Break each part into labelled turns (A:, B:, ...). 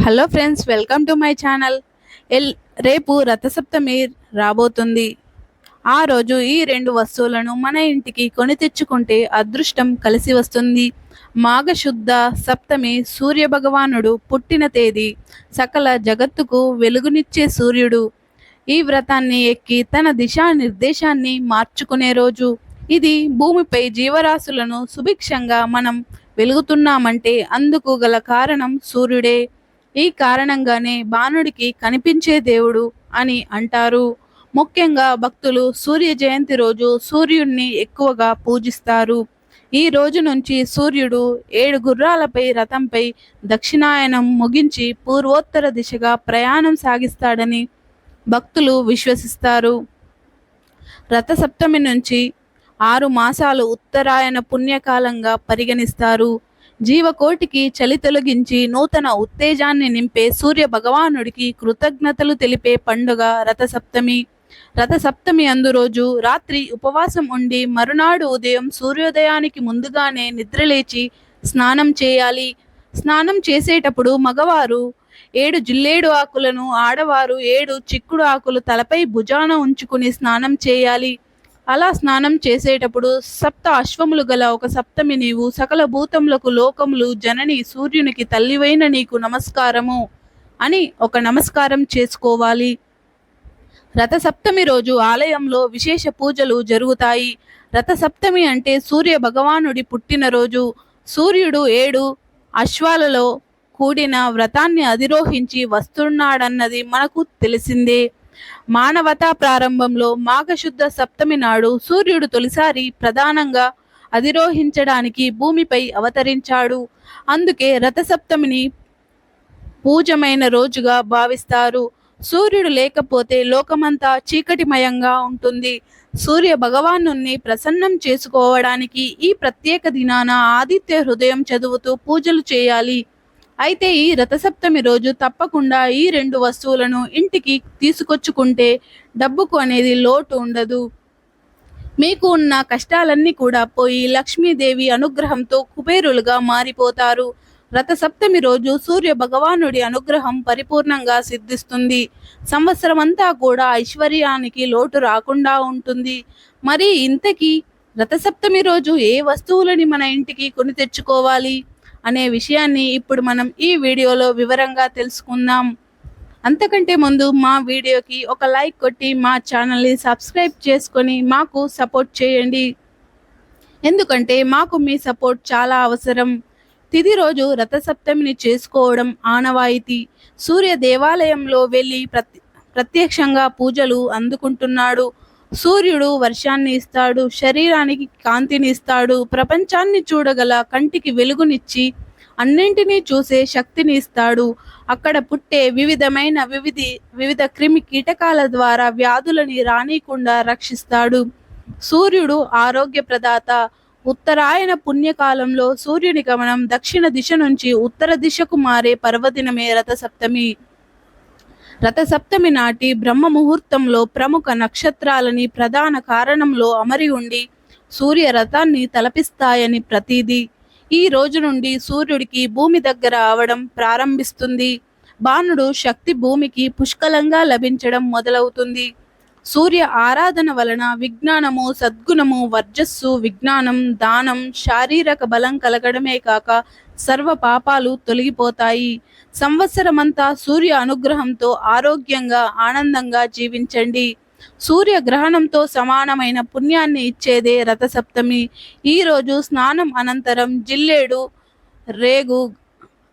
A: Hello friends, welcome to my channel. రేపు రథసప్తమి రాబోతుంది. ఆ రోజు ఈ రెండు వస్తువులను మన ఇంటికి కొని తెచ్చుకుంటే అదృష్టం కలిసి వస్తుంది. మాఘశుద్ధ సప్తమి సూర్య భగవానుడు పుట్టిన తేదీ. సకల జగత్తుకు వెలుగునిచ్చే సూర్యుడు ఈ వ్రతాన్ని ఎక్కి తన దిశా నిర్దేశాన్ని మార్చుకునే రోజు. ఇది భూమిపై జీవరాశులను సుభిక్షంగా మనం వెలుగుతున్నామంటే అందుకు గల కారణం సూర్యుడే. ఈ కారణంగానే బాణుడికి కనిపించే దేవుడు అని అంటారు. ముఖ్యంగా భక్తులు సూర్య జయంతి రోజు సూర్యుడిని ఎక్కువగా పూజిస్తారు. ఈ రోజు నుంచి సూర్యుడు 7 గుర్రాలపై రథంపై దక్షిణాయనం ముగించి పూర్వోత్తర దిశగా ప్రయాణం సాగిస్తాడని భక్తులు విశ్వసిస్తారు. రథసప్తమి నుంచి 6 మాసాలు ఉత్తరాయణ పుణ్యకాలంగా పరిగణిస్తారు. జీవకోటికి చలి తొలగించి నూతన ఉత్తేజాన్ని నింపే సూర్య భగవానుడికి కృతజ్ఞతలు తెలిపే పండుగ రథసప్తమి. రథసప్తమి అందు రోజు రాత్రి ఉపవాసం ఉండి మరునాడు ఉదయం సూర్యోదయానికి ముందుగానే నిద్రలేచి స్నానం చేయాలి. స్నానం చేసేటప్పుడు మగవారు 7 జిల్లేడు ఆకులను, ఆడవారు 7 చిక్కుడు ఆకులు తలపై భుజాన ఉంచుకుని స్నానం చేయాలి. అలా స్నానం చేసేటప్పుడు సప్త అశ్వములు గల ఒక సప్తమి నీవు సకల భూతములకు లోకములు జనని సూర్యునికి తల్లివైన నీకు నమస్కారము అని ఒక నమస్కారం చేసుకోవాలి. రథసప్తమి రోజు ఆలయంలో విశేష పూజలు జరుగుతాయి. రథసప్తమి అంటే సూర్య భగవానుడి పుట్టినరోజు. సూర్యుడు 7 అశ్వాలలో కూడిన వ్రతాన్ని అధిరోహించి వస్తున్నాడన్నది మనకు తెలిసిందే. మానవతా ప్రారంభంలో మాఘశుద్ధ సప్తమి నాడు సూర్యుడు తొలిసారి ప్రధానంగా అధిరోహించడానికి భూమిపై అవతరించాడు. అందుకే రథసప్తమిని పూజమైన రోజుగా భావిస్తారు. సూర్యుడు లేకపోతే లోకమంతా చీకటిమయంగా ఉంటుంది. సూర్య భగవాను ప్రసన్నం చేసుకోవడానికి ఈ ప్రత్యేక దినాన ఆదిత్య హృదయం చదువుతూ పూజలు చేయాలి. అయితే ఈ రథసప్తమి రోజు తప్పకుండా ఈ 2 వస్తువులను ఇంటికి తీసుకొచ్చుకుంటే డబ్బుకు అనేది లోటు ఉండదు. మీకు ఉన్న కష్టాలన్నీ కూడా పోయి లక్ష్మీదేవి అనుగ్రహంతో కుబేరులుగా మారిపోతారు. రథసప్తమి రోజు సూర్య భగవానుడి అనుగ్రహం పరిపూర్ణంగా సిద్ధిస్తుంది. సంవత్సరం అంతా కూడా ఐశ్వర్యానికి లోటు రాకుండా ఉంటుంది. మరి ఇంతకీ రథసప్తమి రోజు ఏ వస్తువులని మన ఇంటికి కొని తెచ్చుకోవాలి అనే విషయాన్ని ఇప్పుడు మనం ఈ వీడియోలో వివరంగా తెలుసుకుందాం. అంతకంటే ముందు మా వీడియోకి ఒక లైక్ కొట్టి మా ఛానల్ని సబ్స్క్రైబ్ చేసుకొని మాకు సపోర్ట్ చేయండి. ఎందుకంటే మాకు మీ సపోర్ట్ చాలా అవసరం. తిది రోజు రథసప్తమిని చేసుకోవడం ఆనవాయితీ. సూర్య దేవాలయంలో వెళ్ళి ప్రత్యక్షంగా పూజలు అందుకుంటున్నాడు. సూర్యుడు వర్షాన్ని ఇస్తాడు, శరీరానికి కాంతిని ఇస్తాడు, ప్రపంచాన్ని చూడగల కంటికి వెలుగునిచ్చి అన్నింటినీ చూసే శక్తిని ఇస్తాడు. అక్కడ పుట్టే వివిధ క్రిమి కీటకాల ద్వారా వ్యాధులని రానీకుండా రక్షిస్తాడు. సూర్యుడు ఆరోగ్య ప్రదాత. ఉత్తరాయణ పుణ్యకాలంలో సూర్యుని గమనం దక్షిణ దిశ నుంచి ఉత్తర దిశకు మారే పర్వదినమే రథసప్తమి. రథసప్తమి నాటి బ్రహ్మ ముహూర్తంలో ప్రముఖ నక్షత్రాలని ప్రధాన కారణంలో అమరి ఉండి సూర్య రథాన్ని తలపిస్తాయని ప్రతీది. ఈ రోజు నుండి సూర్యుడికి భూమి దగ్గర అవడం ప్రారంభిస్తుంది. బాణుడు శక్తి భూమికి పుష్కలంగా లభించడం మొదలవుతుంది. సూర్య ఆరాధన వలన విజ్ఞానము, సద్గుణము, వర్చస్సు, విజ్ఞానం, దానం, శారీరక బలం కలగడమే కాక సర్వ పాపాలు తొలగిపోతాయి. సంవత్సరమంతా సూర్య అనుగ్రహంతో ఆరోగ్యంగా ఆనందంగా జీవించండి. సూర్య గ్రహణంతో సమానమైన పుణ్యాన్ని ఇచ్చేదే రథసప్తమి. ఈరోజు స్నానం అనంతరం జిల్లేడు, రేగు,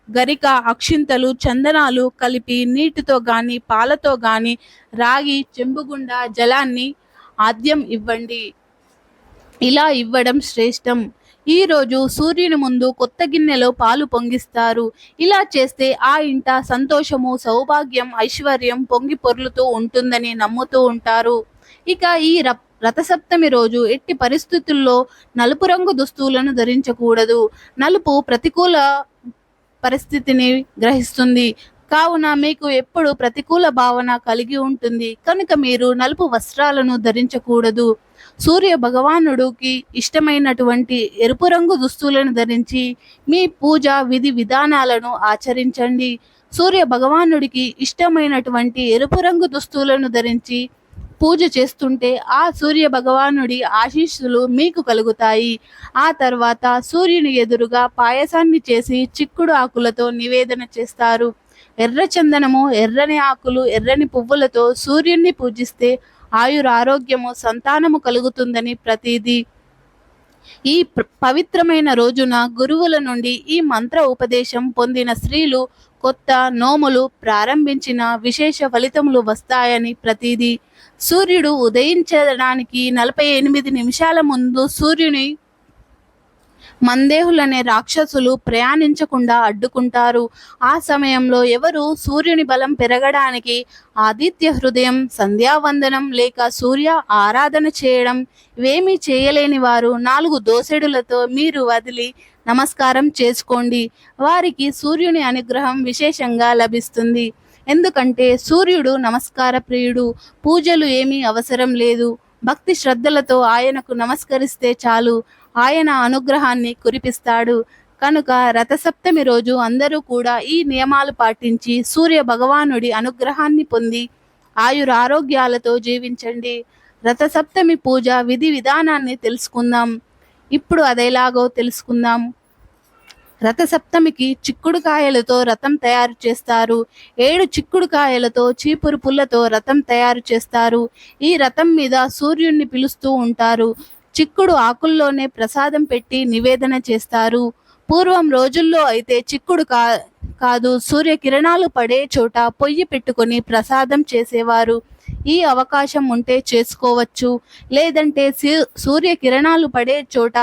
A: గరిక, అక్షింతలు, చందనాలు కలిపి నీటితో గాని పాలతో గాని రాగి చెంబుగుండా జలాన్ని ఆద్యం ఇవ్వండి. ఇలా ఇవ్వడం శ్రేష్టం. ఈరోజు సూర్యుని ముందు కొత్త గిన్నెలో పాలు పొంగిస్తారు. ఇలా చేస్తే ఆ ఇంట సంతోషము, సౌభాగ్యం, ఐశ్వర్యం పొంగి పొర్లుతూ ఉంటుందని నమ్ముతూ ఉంటారు. ఇక ఈ రథసప్తమి రోజు ఎట్టి పరిస్థితుల్లో నలుపు రంగు దుస్తువులను ధరించకూడదు. నలుపు ప్రతికూల పరిస్థితిని గ్రహిస్తుంది. కావున మీకు ఎప్పుడు ప్రతికూల భావన కలిగి ఉంటుంది కనుక మీరు నలుపు వస్త్రాలను ధరించకూడదు. సూర్య భగవానుడికి ఇష్టమైనటువంటి ఎరుపు రంగు దుస్తులను ధరించి మీ పూజ విధి విధానాలను ఆచరించండి. సూర్య భగవానుడికి ఇష్టమైనటువంటి ఎరుపు రంగు దుస్తులను ధరించి పూజ చేస్తుంటే ఆ సూర్య భగవానుడి ఆశీస్సులు మీకు కలుగుతాయి. ఆ తర్వాత సూర్యుని ఎదురుగా పాయసాన్ని చేసి చిక్కుడు ఆకులతో నివేదన చేస్తారు. ఎర్ర చందనము, ఎర్రని ఆకులు, ఎర్రని పువ్వులతో సూర్యుణ్ణి పూజిస్తే ఆయురారోగ్యము, సంతానము కలుగుతుందని ప్రతీది. ఈ పవిత్రమైన రోజున గురువుల నుండి ఈ మంత్ర ఉపదేశం పొందిన స్త్రీలు కొత్త నోములు ప్రారంభించిన విశేష ఫలితములు వస్తాయని ప్రతీది. సూర్యుడు ఉదయించడానికి 48 నిమిషాల ముందు సూర్యుని మందేహులనే రాక్షసులు ప్రయాణించకుండా అడ్డుకుంటారు. ఆ సమయంలో ఎవరు సూర్యుని బలం పెరగడానికి ఆదిత్య హృదయం, సంధ్యావందనం లేక సూర్య ఆరాధన చేయడం ఇవేమీ చేయలేని వారు 4 దోసెడులతో మీరు వదిలి నమస్కారం చేసుకోండి. వారికి సూర్యుని అనుగ్రహం విశేషంగా లభిస్తుంది. ఎందుకంటే సూర్యుడు నమస్కార ప్రియుడు. పూజలు ఏమీ అవసరం లేదు. భక్తి శ్రద్ధలతో ఆయనకు నమస్కరిస్తే చాలు, ఆయన అనుగ్రహాన్ని కురిపిస్తాడు. కనుక రథసప్తమి రోజు అందరూ కూడా ఈ నియమాలు పాటించి సూర్య భగవానుడి అనుగ్రహాన్ని పొంది ఆయురారోగ్యాలతో జీవించండి. రథసప్తమి పూజ విధి విధానాన్ని తెలుసుకుందాం. ఇప్పుడు అదేలాగో తెలుసుకుందాం. రథసప్తమికి చిక్కుడుకాయలతో రథం తయారు చేస్తారు. 7 చిక్కుడుకాయలతో చీపురు పుల్లతో రథం తయారు చేస్తారు. ఈ రథం మీద సూర్యుణ్ణి పిలుస్తూ ఉంటారు. చిక్కుడు ఆకుల్లోనే ప్రసాదం పెట్టి నివేదన చేస్తారు. పూర్వం రోజుల్లో అయితే చిక్కుడు కాదు, సూర్యకిరణాలు పడే చోట పొయ్యి పెట్టుకొని ప్రసాదం చేసేవారు. ఈ అవకాశం ఉంటే చేసుకోవచ్చు, లేదంటే సూర్యకిరణాలు పడే చోట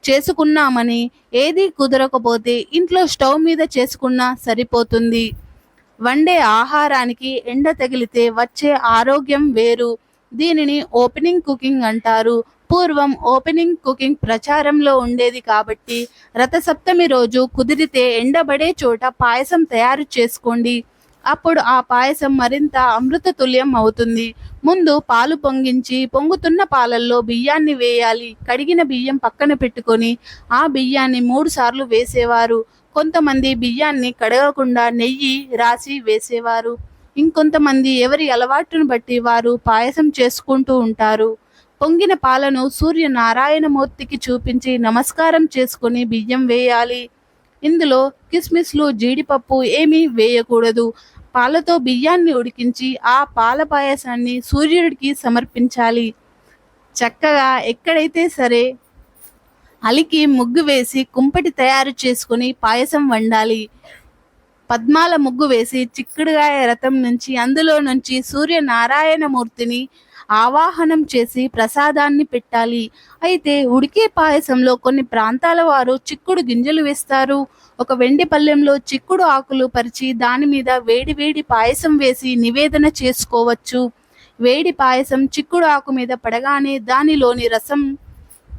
A: చేసుకున్నామని ఏదీ కుదరకపోతే ఇంట్లో స్టవ్ మీద చేసుకున్నా సరిపోతుంది. వండే ఆహారానికి ఎండ తగిలితే వచ్చే ఆరోగ్యం వేరు. దీనిని ఓపెనింగ్ కుకింగ్ అంటారు. పూర్వం ఓపెనింగ్ కుకింగ్ ప్రచారంలో ఉండేది కాబట్టి రథసప్తమి రోజు కుదిరితే ఎండబడే చోట పాయసం తయారు చేసుకోండి. అప్పుడు ఆ పాయసం మరింత అమృత తుల్యం అవుతుంది. ముందు పాలు పొంగించి పొంగుతున్న పాలల్లో బియ్యాన్ని వేయాలి. కడిగిన బియ్యం పక్కన పెట్టుకొని ఆ బియ్యాన్ని 3 సార్లు వేసేవారు. కొంతమంది బియ్యాన్ని కడగకుండా నెయ్యి రాసి వేసేవారు. ఇంకొంతమంది ఎవరి అలవాటును బట్టి వారు పాయసం చేసుకుంటూ ఉంటారు. పొంగిన పాలను సూర్యనారాయణమూర్తికి చూపించి నమస్కారం చేసుకుని బియ్యం వేయాలి. ఇందులో కిస్మిస్లు, జీడిపప్పు ఏమీ వేయకూడదు. పాలతో బియ్యాన్ని ఉడికించి ఆ పాల పాయసాన్ని సూర్యుడికి సమర్పించాలి. చక్కగా ఎక్కడైతే సరే అలికి ముగ్గు వేసి కుంపటి తయారు చేసుకుని పాయసం వండాలి. పద్మాల ముగ్గు వేసి చిక్కుడుగాయ రథం నుంచి అందులో నుంచి సూర్యనారాయణమూర్తిని ఆవాహనం చేసి ప్రసాదాన్ని పెట్టాలి. అయితే ఉడికే పాయసంలో కొన్ని ప్రాంతాల వారు చిక్కుడు గింజలు వేస్తారు. ఒక వెండి పళ్ళెంలో చిక్కుడు ఆకులు పరిచి దాని మీద వేడి వేడి పాయసం వేసి నివేదన చేసుకోవచ్చు. వేడి పాయసం చిక్కుడు ఆకు మీద పడగానే దానిలోని రసం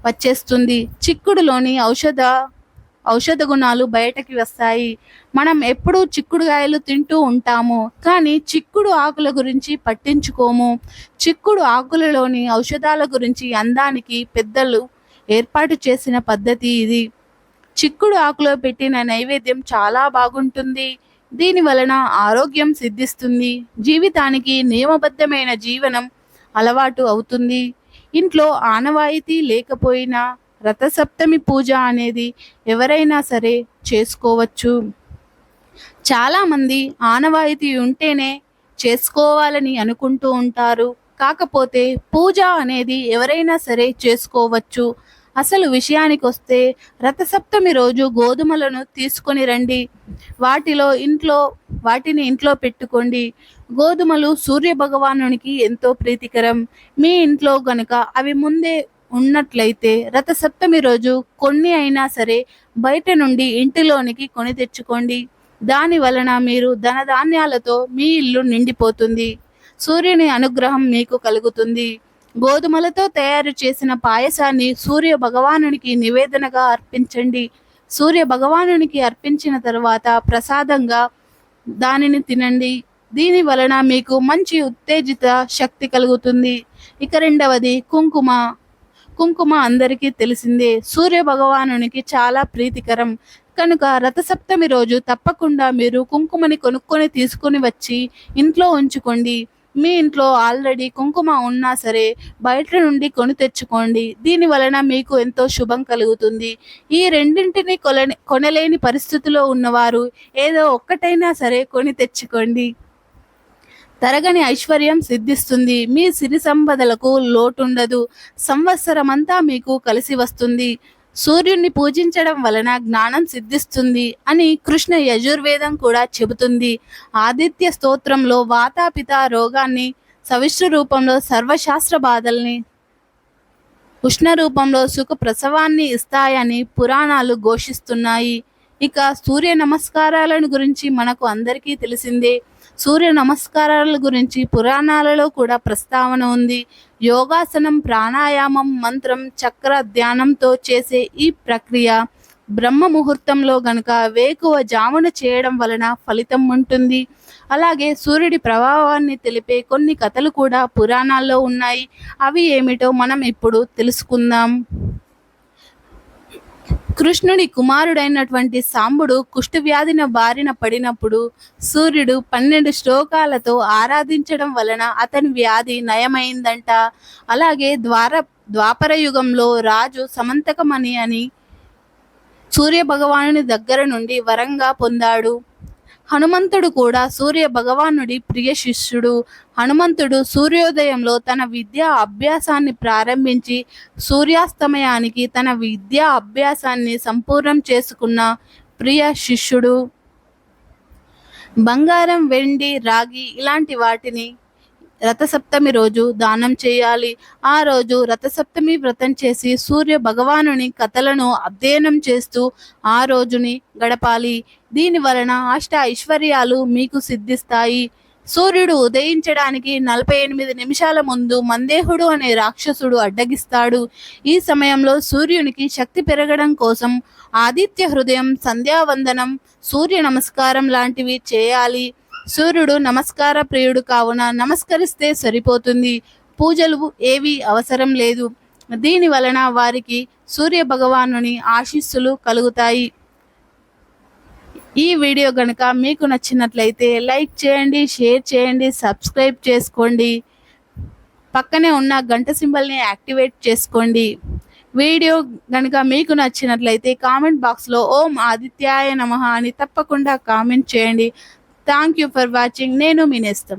A: వచ్చేస్తుంది. చిక్కుడులోని ఔషధ గుణాలు బయటకి వస్తాయి. మనం ఎప్పుడూ చిక్కుడుకాయలు తింటూ ఉంటాము, కానీ చిక్కుడు ఆకుల గురించి పట్టించుకోము. చిక్కుడు ఆకులలోని ఔషధాల గురించి అందానికి పెద్దలు ఏర్పాటు చేసిన పద్ధతి ఇది. చిక్కుడు ఆకులో పెట్టిన నైవేద్యం చాలా బాగుంటుంది. దీని వలన ఆరోగ్యం సిద్ధిస్తుంది. జీవితానికి నియమబద్ధమైన జీవనం అలవాటు అవుతుంది. ఇంట్లో ఆనవాయితీ లేకపోయినా రథసప్తమి పూజ అనేది ఎవరైనా సరే చేసుకోవచ్చు. చాలామంది ఆనవాయితీ ఉంటేనే చేసుకోవాలని అనుకుంటూ ఉంటారు. కాకపోతే పూజ అనేది ఎవరైనా సరే చేసుకోవచ్చు. అసలు విషయానికి వస్తే రథసప్తమి రోజు గోధుమలను తీసుకొని రండి. వాటిని ఇంట్లో పెట్టుకోండి. గోధుమలు సూర్య భగవానునికి ఎంతో ప్రీతికరం. మీ ఇంట్లో గనుక అవి ముందే ఉన్నట్లయితే రథసప్తమి రోజు కొన్ని అయినా సరే బయట నుండి ఇంటిలోనికి కొని తెచ్చుకోండి. దాని వలన మీరు ధనధాన్యాలతో మీ ఇల్లు నిండిపోతుంది. సూర్యుని అనుగ్రహం మీకు కలుగుతుంది. గోధుమలతో తయారు చేసిన పాయసాన్ని సూర్య భగవానునికి నివేదనగా అర్పించండి. సూర్య భగవానునికి అర్పించిన తర్వాత ప్రసాదంగా దానిని తినండి. దీని వలన మీకు మంచి ఉత్తేజిత శక్తి కలుగుతుంది. ఇక రెండవది కుంకుమ. కుంకుమ అందరికీ తెలిసిందే, సూర్య భగవానునికి చాలా ప్రీతికరం. కనుక రథసప్తమి రోజు తప్పకుండా మీరు కుంకుమని కొనుక్కొని తీసుకొని వచ్చి ఇంట్లో ఉంచుకోండి. మీ ఇంట్లో ఆల్రెడీ కుంకుమ ఉన్నా సరే బయట నుండి కొని తెచ్చుకోండి. దీని వలన మీకు ఎంతో శుభం కలుగుతుంది. ఈ రెండింటిని కొనలేని పరిస్థితిలో ఉన్నవారు ఏదో ఒక్కటైనా సరే కొని తెచ్చుకోండి. తరగని ఐశ్వర్యం సిద్ధిస్తుంది. మీ సిరి సంపదలకు లోటుండదు. సంవత్సరమంతా మీకు కలిసి వస్తుంది. సూర్యుడిని పూజించడం వలన జ్ఞానం సిద్ధిస్తుంది అని కృష్ణ యజుర్వేదం కూడా చెబుతుంది. ఆదిత్య స్తోత్రంలో వాతాపిత రోగాన్ని, సవిష్ణు రూపంలో సర్వశాస్త్ర బాధల్ని, ఉష్ణ రూపంలో సుఖ ప్రసవాన్ని ఇస్తాయని పురాణాలు ఘోషిస్తున్నాయి. ఇక సూర్య నమస్కారాలను గురించి మనకు అందరికీ తెలిసిందే. సూర్య నమస్కారాల గురించి పురాణాలలో కూడా ప్రస్తావన ఉంది. యోగాసనం, ప్రాణాయామం, మంత్రం, చక్ర ధ్యానంతో చేసే ఈ ప్రక్రియ బ్రహ్మ ముహూర్తంలో గనుక వేకువ జామున చేయడం వలన ఫలితం ఉంటుంది. అలాగే సూర్యుడి ప్రభావాన్ని తెలిపే కొన్ని కథలు కూడా పురాణాల్లో ఉన్నాయి. అవి ఏమిటో మనం ఇప్పుడు తెలుసుకుందాం. కృష్ణుడి కుమారుడైనటువంటి సాంబుడు కుష్ఠవ్యాధిన బారిన పడినప్పుడు సూర్యుడు 12 శ్లోకాలతో ఆరాధించడం వలన అతని వ్యాధి నయమైందంట. అలాగే ద్వాపర యుగంలో రాజు సమంతకమణి అని సూర్య భగవానుని దగ్గర నుండి వరంగా పొందాడు. హనుమంతుడు కూడా సూర్య భగవానుడి ప్రియ శిష్యుడు. హనుమంతుడు సూర్యోదయంలో తన విద్యా అభ్యాసాన్ని ప్రారంభించి సూర్యాస్తమయానికి తన విద్యా అభ్యాసాన్ని సంపూర్ణం చేసుకున్న ప్రియ శిష్యుడు. బంగారం, వెండి, రాగి ఇలాంటి వాటిని రథసప్తమి రోజు దానం చేయాలి. ఆ రోజు రథసప్తమి వ్రతం చేసి సూర్య భగవానుని కథలను అధ్యయనం చేస్తూ ఆ రోజుని గడపాలి. దీని వలన అష్ట ఐశ్వర్యాలు మీకు సిద్ధిస్తాయి. సూర్యుడు ఉదయించడానికి 48 నిమిషాల ముందు మందేహుడు అనే రాక్షసుడు అడ్డగిస్తాడు. ఈ సమయంలో సూర్యునికి శక్తి పెరగడం కోసం ఆదిత్య హృదయం, సంధ్యావందనం, సూర్య నమస్కారం లాంటివి చేయాలి. సూర్యుడు నమస్కార ప్రియుడు కావున నమస్కరిస్తే సరిపోతుంది. పూజలు ఏవి అవసరం లేదు. దీని వలన వారికి సూర్య భగవానుని ఆశీస్సులు కలుగుతాయి. ఈ వీడియో కనుక మీకు నచ్చినట్లయితే లైక్ చేయండి, షేర్ చేయండి, సబ్స్క్రైబ్ చేసుకోండి. పక్కనే ఉన్న గంట సింబల్ని యాక్టివేట్ చేసుకోండి. వీడియో కనుక మీకు నచ్చినట్లయితే కామెంట్ బాక్స్లో ఓం ఆదిత్యాయ నమః అని తప్పకుండా కామెంట్ చేయండి. Thank you for watching. నేను మీ నేస్తం.